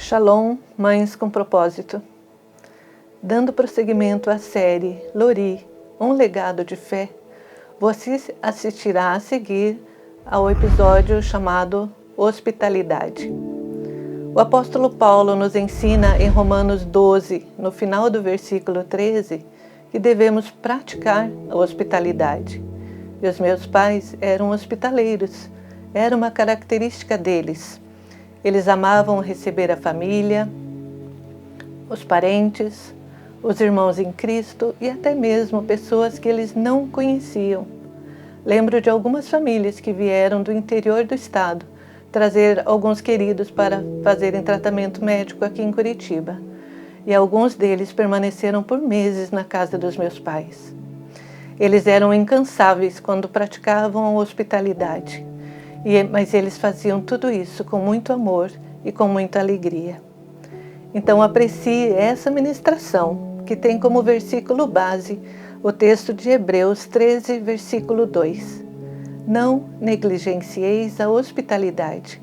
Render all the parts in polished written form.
Shalom, Mães com Propósito. Dando prosseguimento à série Lori, um legado de fé, você assistirá a seguir ao episódio chamado Hospitalidade. O apóstolo Paulo nos ensina em Romanos 12, no final do versículo 13, que devemos praticar a hospitalidade. E os meus pais eram hospitaleiros, era uma característica deles. Eles amavam receber a família, os parentes, os irmãos em Cristo e até mesmo pessoas que eles não conheciam. Lembro de algumas famílias que vieram do interior do estado trazer alguns queridos para fazerem tratamento médico aqui em Curitiba. E alguns deles permaneceram por meses na casa dos meus pais. Eles eram incansáveis quando praticavam a hospitalidade. Mas eles faziam tudo isso com muito amor e com muita alegria. Então aprecie essa ministração, que tem como versículo base o texto de Hebreus 13, versículo 2. Não negligencieis a hospitalidade,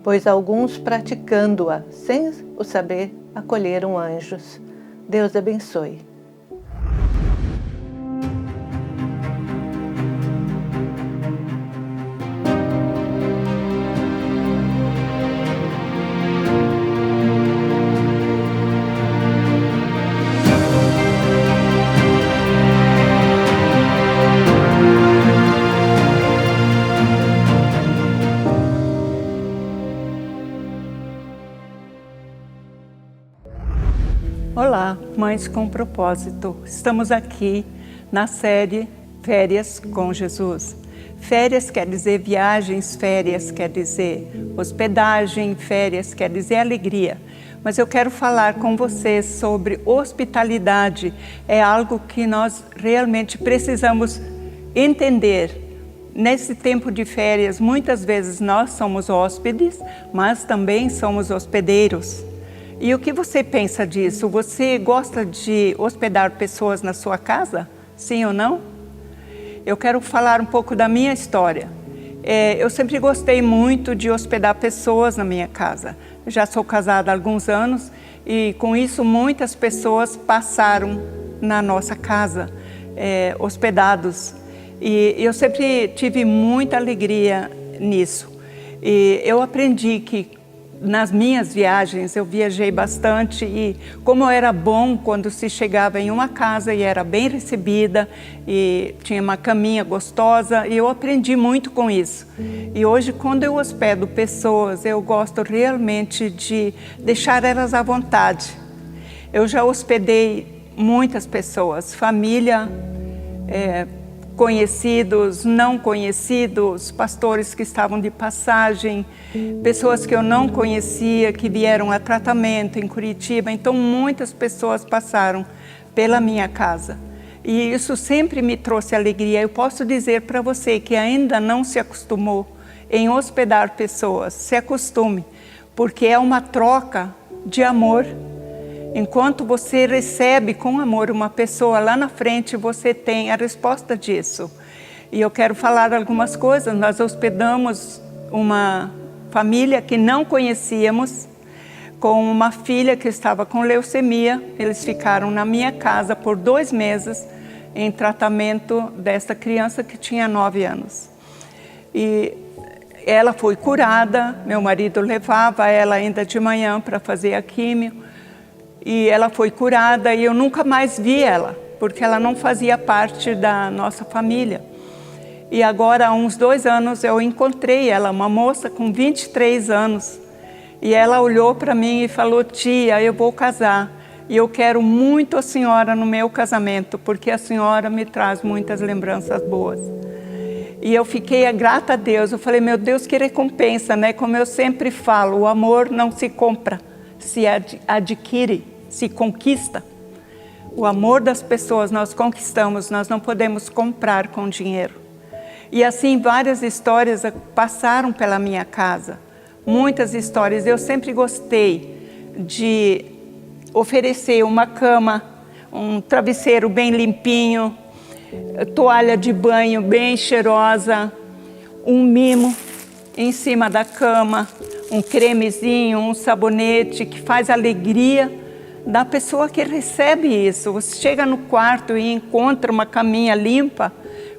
pois alguns praticando-a sem o saber acolheram anjos. Deus abençoe. Olá, Mães com Propósito. Estamos aqui na série Férias com Jesus. Férias quer dizer viagens, férias quer dizer hospedagem, férias quer dizer alegria. Mas eu quero falar com vocês sobre hospitalidade. É algo que nós realmente precisamos entender. Nesse tempo de férias, muitas vezes nós somos hóspedes, mas também somos hospedeiros. E o que você pensa disso? Você gosta de hospedar pessoas na sua casa? Sim ou não? Eu quero falar um pouco da minha história. Eu sempre gostei muito de hospedar pessoas na minha casa. Já sou casada há alguns anos e com isso muitas pessoas passaram na nossa casa, hospedados. E eu sempre tive muita alegria nisso. E eu aprendi que nas minhas viagens, eu viajei bastante e como era bom quando se chegava em uma casa e era bem recebida e tinha uma caminha gostosa, e eu aprendi muito com isso. E hoje, quando eu hospedo pessoas, eu gosto realmente de deixar elas à vontade. Eu já hospedei muitas pessoas, família, conhecidos, não conhecidos, pastores que estavam de passagem, pessoas que eu não conhecia, que vieram a tratamento em Curitiba. Então, muitas pessoas passaram pela minha casa. E isso sempre me trouxe alegria. Eu posso dizer para você que ainda não se acostumou em hospedar pessoas, se acostume, porque é uma troca de amor. Enquanto você recebe com amor uma pessoa, lá na frente você tem a resposta disso. E eu quero falar algumas coisas. Nós hospedamos uma família que não conhecíamos, com uma filha que estava com leucemia. Eles ficaram na minha casa por 2 meses em tratamento dessa criança que tinha 9 anos. E ela foi curada, meu marido levava ela ainda de manhã para fazer a químio. E ela foi curada e eu nunca mais vi ela, porque ela não fazia parte da nossa família. E agora, há uns 2 anos, eu encontrei ela, uma moça com 23 anos. E ela olhou para mim e falou: tia, eu vou casar. E eu quero muito a senhora no meu casamento, porque a senhora me traz muitas lembranças boas. E eu fiquei grata a Deus. Eu falei: meu Deus, que recompensa, né? Como eu sempre falo, o amor não se compra, se adquire. Se conquista. O amor das pessoas nós conquistamos, nós não podemos comprar com dinheiro. E assim várias histórias passaram pela minha casa, muitas histórias. Eu sempre gostei de oferecer uma cama, um travesseiro bem limpinho, toalha de banho bem cheirosa, um mimo em cima da cama, um cremezinho, um sabonete que faz alegria da pessoa que recebe isso. Você chega no quarto e encontra uma caminha limpa.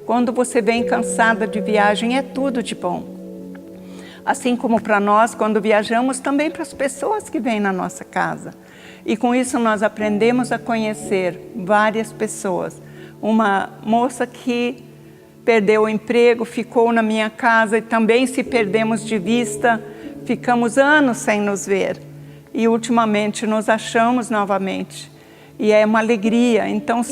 Quando você vem cansada de viagem, é tudo de bom. Assim como para nós, quando viajamos, também para as pessoas que vêm na nossa casa. E com isso nós aprendemos a conhecer várias pessoas. Uma moça que perdeu o emprego, ficou na minha casa e também se perdemos de vista, ficamos anos sem nos ver. E ultimamente nos achamos novamente. E é uma alegria. Então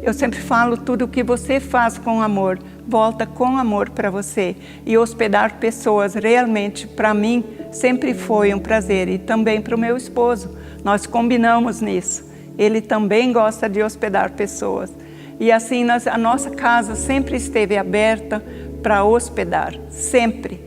eu sempre falo, tudo o que você faz com amor, volta com amor para você. E hospedar pessoas realmente, para mim, sempre foi um prazer. E também para o meu esposo. Nós combinamos nisso. Ele também gosta de hospedar pessoas. E assim, a nossa casa sempre esteve aberta para hospedar. Sempre.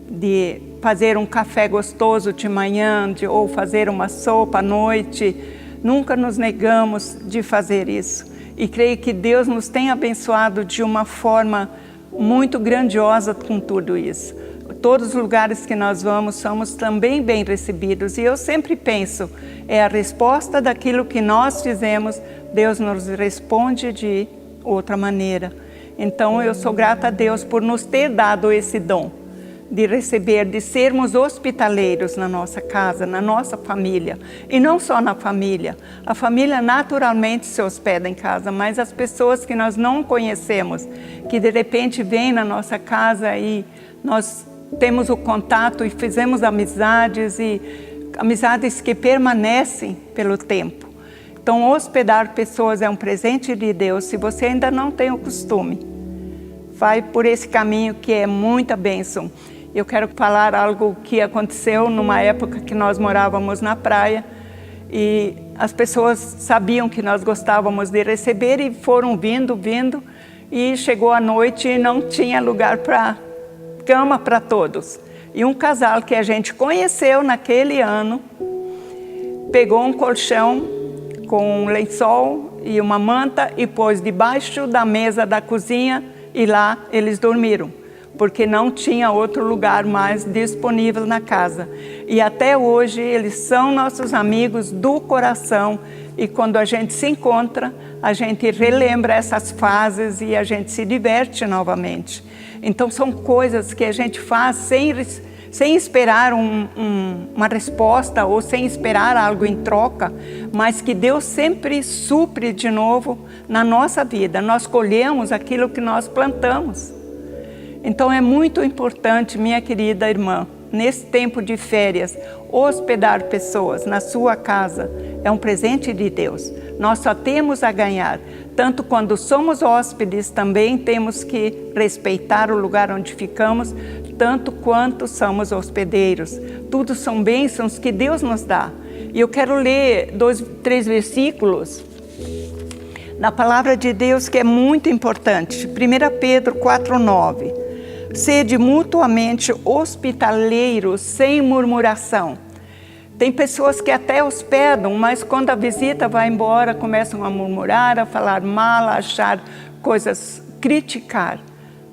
De fazer um café gostoso de manhã, ou fazer uma sopa à noite. Nunca nos negamos de fazer isso. E creio que Deus nos tem abençoado de uma forma muito grandiosa com tudo isso. Todos os lugares que nós vamos, somos também bem recebidos. E eu sempre penso, é a resposta daquilo que nós fizemos, Deus nos responde de outra maneira. Então eu sou grata a Deus por nos ter dado esse dom de receber, de sermos hospitaleiros na nossa casa, na nossa família. E não só na família. A família naturalmente se hospeda em casa, mas as pessoas que nós não conhecemos, que de repente vêm na nossa casa e nós temos o contato e fizemos amizades, e amizades que permanecem pelo tempo. Então, hospedar pessoas é um presente de Deus. Se você ainda não tem o costume, vai por esse caminho que é muita bênção. Eu quero falar algo que aconteceu numa época que nós morávamos na praia e as pessoas sabiam que nós gostávamos de receber e foram vindo e chegou a noite e não tinha lugar para cama para todos. E um casal que a gente conheceu naquele ano pegou um colchão com um lençol e uma manta e pôs debaixo da mesa da cozinha e lá eles dormiram, porque não tinha outro lugar mais disponível na casa. E até hoje eles são nossos amigos do coração e quando a gente se encontra, a gente relembra essas fases e a gente se diverte novamente. Então são coisas que a gente faz sem esperar uma resposta ou sem esperar algo em troca, mas que Deus sempre supre de novo na nossa vida. Nós colhemos aquilo que nós plantamos. Então é muito importante, minha querida irmã, nesse tempo de férias, hospedar pessoas na sua casa. É um presente de Deus. Nós só temos a ganhar. Tanto quando somos hóspedes, também temos que respeitar o lugar onde ficamos, tanto quanto somos hospedeiros. Tudo são bênçãos que Deus nos dá. E eu quero ler 3 versículos na palavra de Deus que é muito importante. 1 Pedro 4:9. Sede mutuamente hospitaleiros sem murmuração. Tem pessoas que até hospedam, mas quando a visita vai embora, começam a murmurar, a falar mal, a achar coisas, criticar.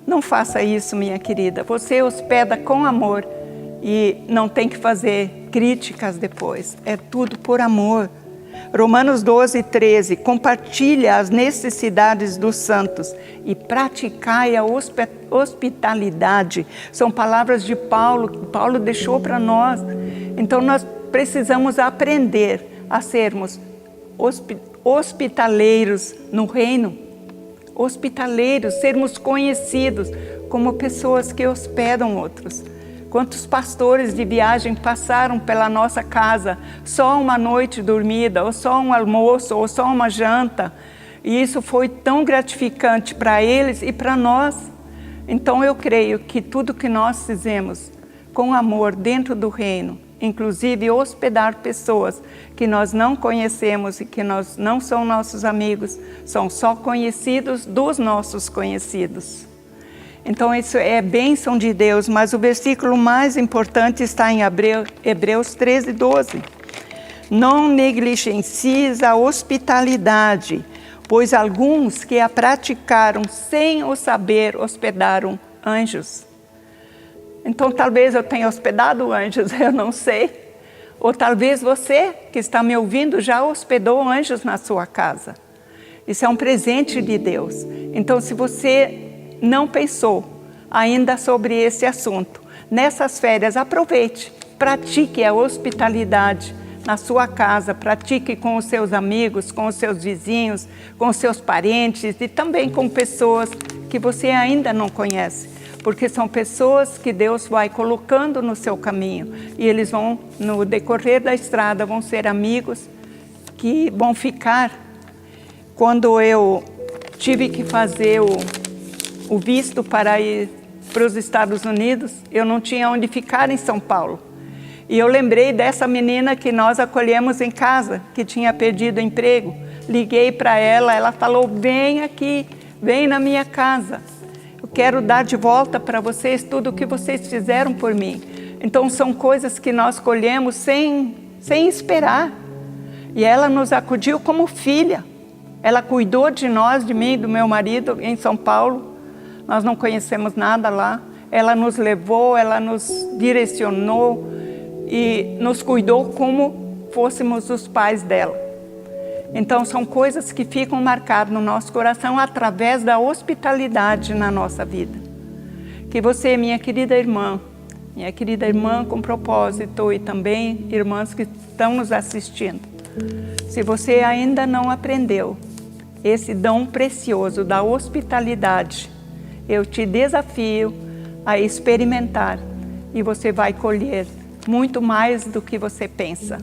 Não faça isso, minha querida. Você hospeda com amor e não tem que fazer críticas depois. É tudo por amor. Romanos 12:13. Compartilha as necessidades dos santos e praticai a hospitalidade. São palavras de Paulo, que Paulo deixou para nós. Então nós precisamos aprender a sermos hospitaleiros no reino. Hospitaleiros, sermos conhecidos como pessoas que hospedam outros. Quantos pastores de viagem passaram pela nossa casa, só uma noite dormida, ou só um almoço, ou só uma janta. E isso foi tão gratificante para eles e para nós. Então eu creio que tudo que nós fizemos com amor dentro do reino, inclusive hospedar pessoas que nós não conhecemos e que não são nossos amigos, são só conhecidos dos nossos conhecidos. Então isso é bênção de Deus, mas o versículo mais importante está em Hebreus 13:12. Não negligencies a hospitalidade, pois alguns que a praticaram sem o saber hospedaram anjos. Então talvez eu tenha hospedado anjos, eu não sei. Ou talvez você que está me ouvindo já hospedou anjos na sua casa. Isso é um presente de Deus. Então se você não pensou ainda sobre esse assunto, nessas férias aproveite, pratique a hospitalidade na sua casa, pratique com os seus amigos, com os seus vizinhos, com os seus parentes e também com pessoas que você ainda não conhece. Porque são pessoas que Deus vai colocando no seu caminho e eles vão, no decorrer da estrada, vão ser amigos que vão ficar. Quando eu tive que fazer o visto para ir para os Estados Unidos, eu não tinha onde ficar em São Paulo. E eu lembrei dessa menina que nós acolhemos em casa, que tinha perdido emprego. Liguei para ela, ela falou, vem aqui, vem na minha casa. Eu quero dar de volta para vocês tudo o que vocês fizeram por mim. Então são coisas que nós colhemos sem esperar. E ela nos acudiu como filha. Ela cuidou de nós, de mim e do meu marido em São Paulo. Nós não conhecemos nada lá. Ela nos levou, ela nos direcionou e nos cuidou como fôssemos os pais dela. Então são coisas que ficam marcadas no nosso coração através da hospitalidade na nossa vida. Que você, minha querida irmã com propósito e também irmãs que estão nos assistindo, se você ainda não aprendeu esse dom precioso da hospitalidade, eu te desafio a experimentar e você vai colher muito mais do que você pensa.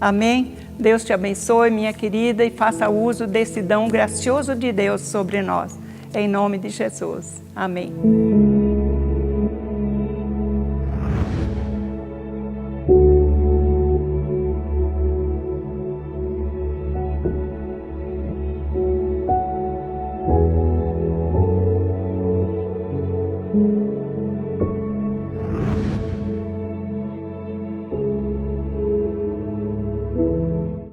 Amém? Deus te abençoe, minha querida, e faça uso desse dom gracioso de Deus sobre nós. Em nome de Jesus. Amém.